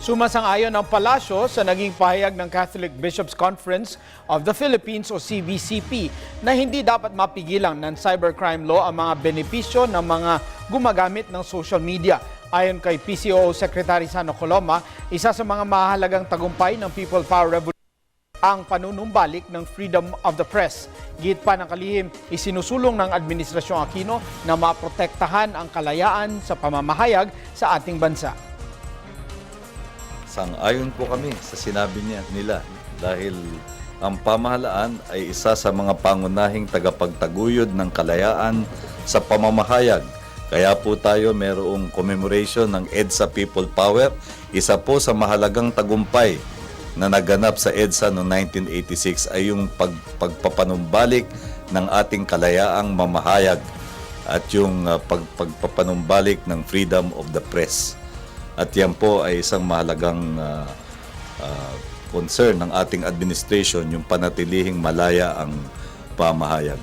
Sumasang-ayon ang palasyo sa naging pahayag ng Catholic Bishops' Conference of the Philippines o CBCP na hindi dapat mapigilan ng cybercrime law ang mga benepisyo ng mga gumagamit ng social media. Ayon kay PCOO Secretary Sano Coloma, isa sa mga mahalagang tagumpay ng People Power Revolution ang panunumbalik ng freedom of the press. Git pa ng kalihim, isinusulong ng Administrasyong Aquino na maprotektahan ang kalayaan sa pamamahayag sa ating bansa. Sang-ayon po kami sa sinabi nila dahil ang pamahalaan ay isa sa mga pangunahing tagapagtaguyod ng kalayaan sa pamamahayag. Kaya po tayo mayroong commemoration ng EDSA People Power, isa po sa mahalagang tagumpay na naganap sa EDSA noong 1986 ay yung pagpapanumbalik ng ating kalayaang mamahayag at yung pagpapanumbalik ng freedom of the press. At yan po ay isang mahalagang concern ng ating administration, yung panatilihing malaya ang pamahayag.